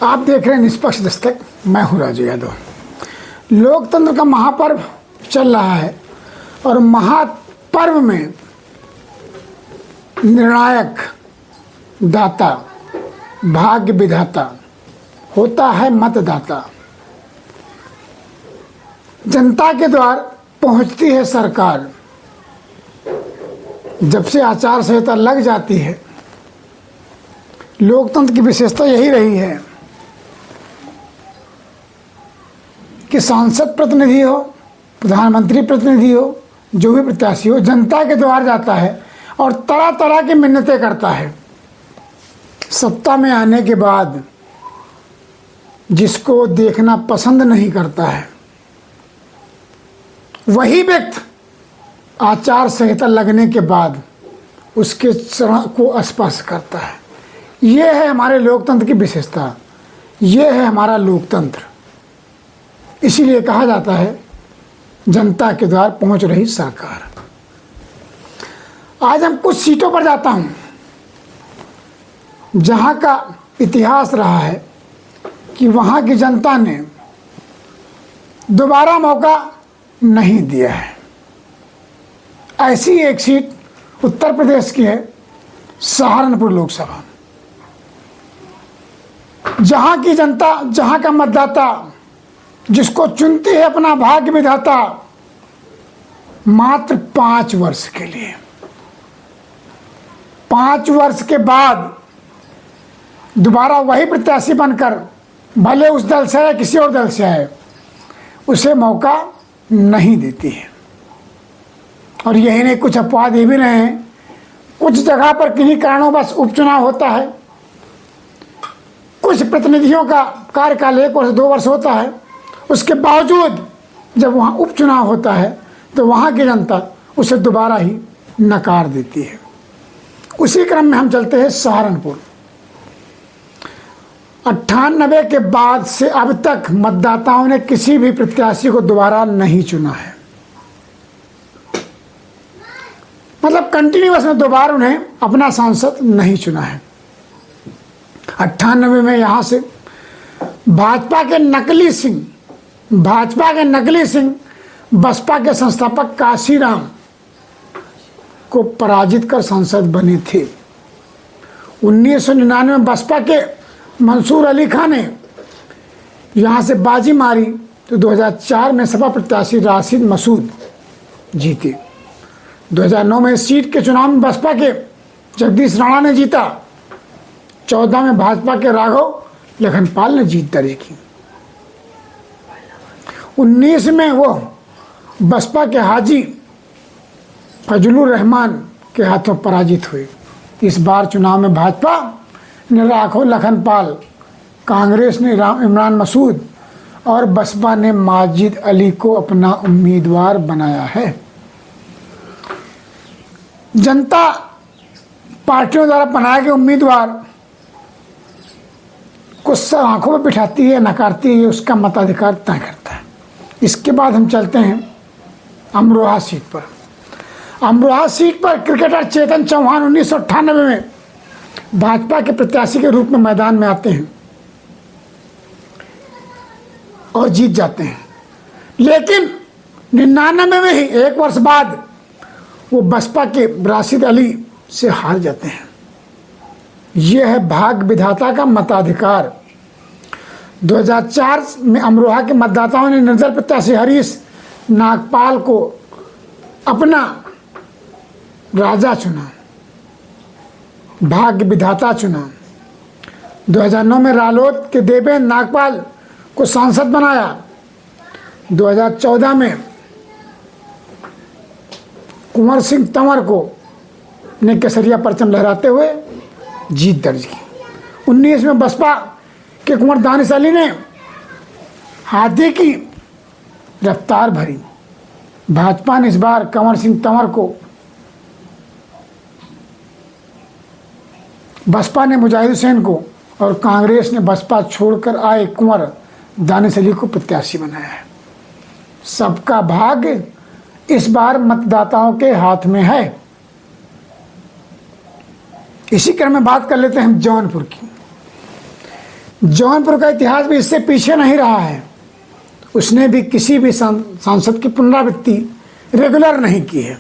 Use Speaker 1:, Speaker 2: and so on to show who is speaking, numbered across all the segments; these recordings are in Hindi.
Speaker 1: आप देख रहे हैं निष्पक्ष दस्तक। मैं हूं राजू यादव। लोकतंत्र का महापर्व चल रहा है और महापर्व में निर्णायक दाता, भाग्य विधाता होता है मतदाता। जनता के द्वार पहुंचती है सरकार। जब से आचार संहिता लग जाती है, लोकतंत्र की विशेषता यही रही है कि सांसद प्रतिनिधि हो, प्रधानमंत्री प्रतिनिधि हो, जो भी प्रत्याशी हो, जनता के द्वार जाता है और तरह तरह की मिन्नतें करता है। सत्ता में आने के बाद जिसको देखना पसंद नहीं करता है, वही व्यक्ति आचार संहिता लगने के बाद उसके चरण को स्पर्श करता है। ये है हमारे लोकतंत्र की विशेषता, ये है हमारा लोकतंत्र। इसीलिए कहा जाता है जनता के द्वार पहुंच रही सरकार। आज हम कुछ सीटों पर जाता हूं जहां का इतिहास रहा है कि वहां की जनता ने दोबारा मौका नहीं दिया है। ऐसी एक सीट उत्तर प्रदेश की है, सहारनपुर लोकसभा, जहां की जनता, जहां का मतदाता जिसको चुनती है अपना भाग्य विधाता, मात्र 5 वर्ष के लिए। 5 वर्ष के बाद दोबारा वही प्रत्याशी बनकर, भले उस दल से है किसी और दल से है, उसे मौका नहीं देती है। और यही नहीं, कुछ अपवाद ये भी रहे हैं, कुछ जगह पर किन्हीं कारणों बस उपचुनाव होता है, कुछ प्रतिनिधियों का कार्यकाल 1 वर्ष 2 वर्ष होता है, उसके बावजूद जब वहाँ उपचुनाव होता है तो वहाँ की जनता उसे दोबारा ही नकार देती है। उसी क्रम में हम चलते हैं सहारनपुर। 98 के बाद से अब तक मतदाताओं ने किसी भी प्रत्याशी को दोबारा नहीं चुना है। मतलब कंटिन्यूअस में दोबारा उन्हें अपना सांसद नहीं चुना है। 98 में यहाँ से भाजपा के नकली सिंह बसपा के संस्थापक काशीराम को पराजित कर सांसद बने थे। 1999 में बसपा के मंसूर अली खान ने यहाँ से बाजी मारी तो 2004 में सपा प्रत्याशी राशिद मसूद जीते। 2009 में सीट के चुनाव में बसपा के जगदीश राणा ने जीता। 14 में भाजपा के राघव लखनपाल ने जीत दर्ज की। 19 में वो बसपा के हाजी फजलुर रहमान के हाथों पराजित हुए। इस बार चुनाव में भाजपा ने राघव लखनपाल, कांग्रेस ने इमरान मसूद और बसपा ने माजिद अली को अपना उम्मीदवार बनाया है। जनता पार्टियों द्वारा बनाए गए उम्मीदवार को आंखों में बिठाती है, नकारती है, उसका मताधिकार तय करता है। इसके बाद हम चलते हैं अमरोहा सीट पर। अमरोहा सीट पर क्रिकेटर चेतन चौहान 1998 में भाजपा के प्रत्याशी के रूप में मैदान में आते हैं और जीत जाते हैं। लेकिन 99 में ही 1 वर्ष बाद वो बसपा के राशिद अली से हार जाते हैं। यह है भाग्य विधाता का मताधिकार। 2004 में अमरोहा के मतदाताओं ने निर्दल प्रत्याशी हरीश नागपाल को अपना राजा चुना, भाग्य विधाता चुना। 2009 में रालोद के देवेंद्र नागपाल को सांसद बनाया। 2014 में कुंवर सिंह तंवर को ने केसरिया परचम लहराते हुए जीत दर्ज की। 19 में बसपा के कुंवर दानिश अली ने हाथी की रफ्तार भरी। भाजपा ने इस बार कंवर सिंह तंवर को, बसपा ने मुजाहिद हुसैन को और कांग्रेस ने बसपा छोड़कर आए कुंवर दानिश अली को प्रत्याशी बनाया है। सबका भाग्य इस बार मतदाताओं के हाथ में है। इसी क्रम में बात कर लेते हैं हम जौनपुर की। जौनपुर का इतिहास भी इससे पीछे नहीं रहा है। उसने भी किसी भी सांसद की पुनरावृत्ति रेगुलर नहीं की है।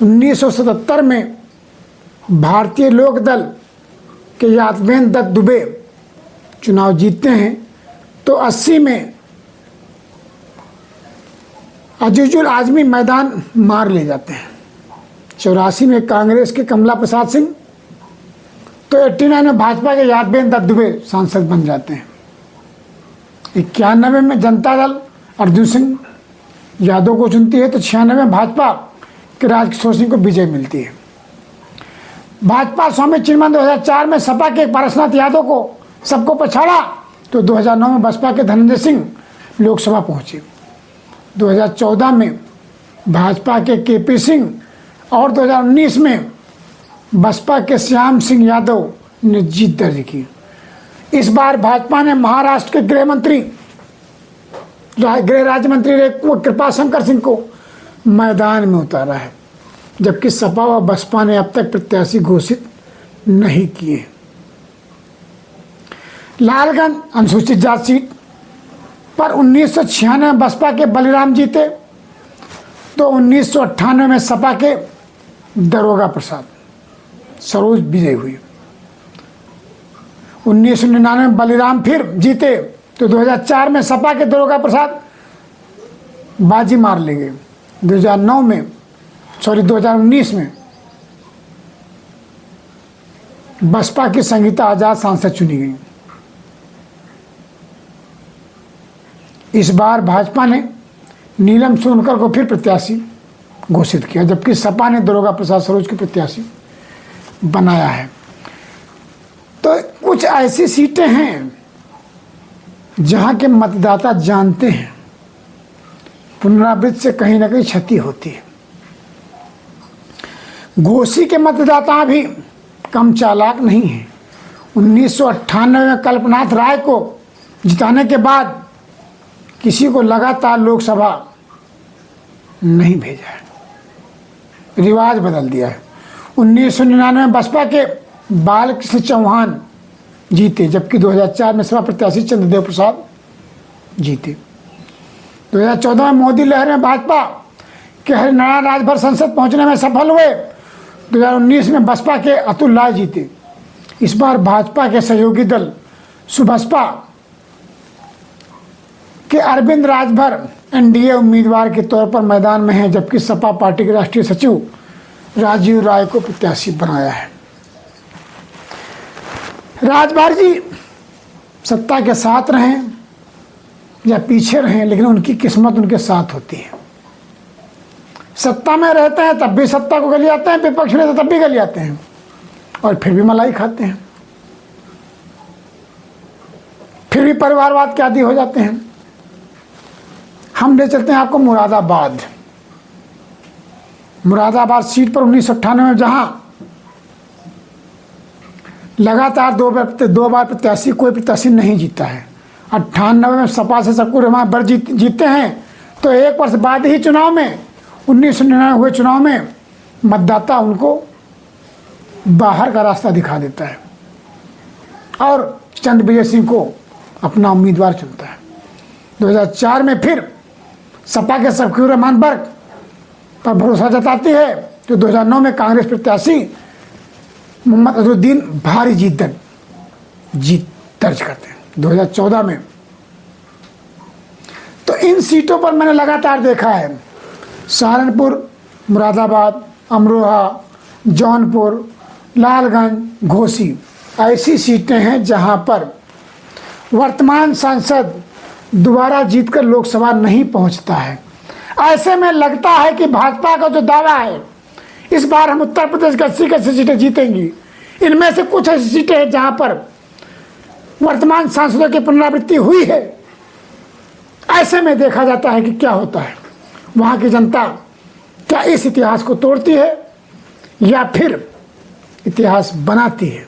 Speaker 1: 1977 में भारतीय लोक दल के यादवेंद्र दत्त दुबे चुनाव जीतते हैं, तो 80 में अजीजुल आजमी मैदान मार ले जाते हैं। 84 में कांग्रेस के कमला प्रसाद सिंह, तो 89 में भाजपा के यादवेंद्र दत्त दुबे सांसद बन जाते हैं। 91 में जनता दल अर्जुन सिंह यादव को चुनती है, तो 96 में भाजपा के राजकिशोर सिंह को विजय मिलती है। भाजपा स्वामी चिन्मय 2004 में सपा के पारसनाथ यादव को सबको पछाड़ा, तो 2009 में बसपा के धनंजय सिंह लोकसभा पहुंचे। 2014 में भाजपा के केपी सिंह और 2019 में बसपा के श्याम सिंह यादव ने जीत दर्ज की। इस बार भाजपा ने महाराष्ट्र के गृह राज्य मंत्री कृपाशंकर सिंह को मैदान में उतारा है, जबकि सपा व बसपा ने अब तक प्रत्याशी घोषित नहीं किए। लालगंज अनुसूचित जाति सीट पर 1996 में बसपा के बलिराम जीते, तो 1998 में सपा के दरोगा प्रसाद सरोज विजय हुई। 1999 में बलिराम फिर जीते, तो 2004 में सपा के दरोगा प्रसाद बाजी मार ले गए। 2019 में बसपा की संगीता आजाद सांसद चुनी गई। इस बार भाजपा ने नीलम सोनकर को फिर प्रत्याशी घोषित किया, जबकि सपा ने दरोगा प्रसाद सरोज को प्रत्याशी बनाया है। तो कुछ ऐसी सीटें हैं जहां के मतदाता जानते हैं पुनरावृत्ति से कहीं ना कहीं क्षति होती है। घोसी के मतदाता भी कम चालाक नहीं हैं। 1998 में कल्पनाथ राय को जिताने के बाद किसी को लगातार लोकसभा नहीं भेजा है, रिवाज बदल दिया है। 1999 में बसपा के बालकृष्ण चौहान जीते, जबकि 2004 में सपा प्रत्याशी चंद्रदेव प्रसाद जीते। 2014 में मोदी लहर में भाजपा के हरियाणा राजभर संसद पहुंचने में सफल हुए। 2019 में बसपा के अतुल लाल जीते। इस बार भाजपा के सहयोगी दल सुबसपा के अरविंद राजभर एनडीए उम्मीदवार के तौर पर मैदान में हैं, जबकि सपा पार्टी के राष्ट्रीय सचिव राजीव राय को प्रत्याशी बनाया है। राजभर जी सत्ता के साथ रहें या पीछे रहें, लेकिन उनकी किस्मत उनके साथ होती है। सत्ता में रहते हैं तब भी सत्ता को गली आते हैं, विपक्ष में तब भी गली आते हैं, और फिर भी मलाई खाते हैं, फिर भी परिवारवाद के आदी हो जाते हैं। हम ले चलते हैं आपको मुरादाबाद सीट पर 1998 में जहां लगातार दो बार प्रत्याशी कोई प्रत्याशी नहीं जीता है। 98 में सपा से सबको रहमान जीतते हैं, तो एक वर्ष बाद ही चुनाव में 1999 हुए चुनाव में मतदाता उनको बाहर का रास्ता दिखा देता है और चंद्रविजय सिंह को अपना उम्मीदवार चुनता है। 2004 में फिर सपा के सबकुर रहमान वर्ग पर भरोसा जताती है, तो 2009 में कांग्रेस प्रत्याशी मोहम्मद अजहरुद्दीन भारी जीत दर्ज करते हैं। 2014 में तो इन सीटों पर मैंने लगातार देखा है, सहारनपुर, मुरादाबाद, अमरोहा, जौनपुर, लालगंज, घोसी, ऐसी सीटें हैं जहां पर वर्तमान सांसद दोबारा जीतकर लोकसभा नहीं पहुंचता है। ऐसे में लगता है कि भाजपा का जो दावा है इस बार हम उत्तर प्रदेश की 80 सीटें जीतेंगी, इनमें से कुछ ऐसी सीटें हैं जहां पर वर्तमान सांसदों की पुनरावृत्ति हुई है। ऐसे में देखा जाता है कि क्या होता है, वहां की जनता क्या इस इतिहास को तोड़ती है या फिर इतिहास बनाती है।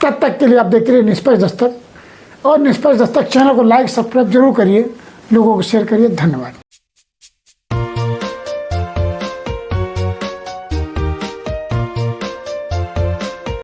Speaker 1: तब तक के लिए आप देखते रहिए निष्पक्ष दस्तक, और निष्पक्ष दस्तक चैनल को लाइक सब्सक्राइब जरूर करिए, लोगों को शेयर करिए। धन्यवाद।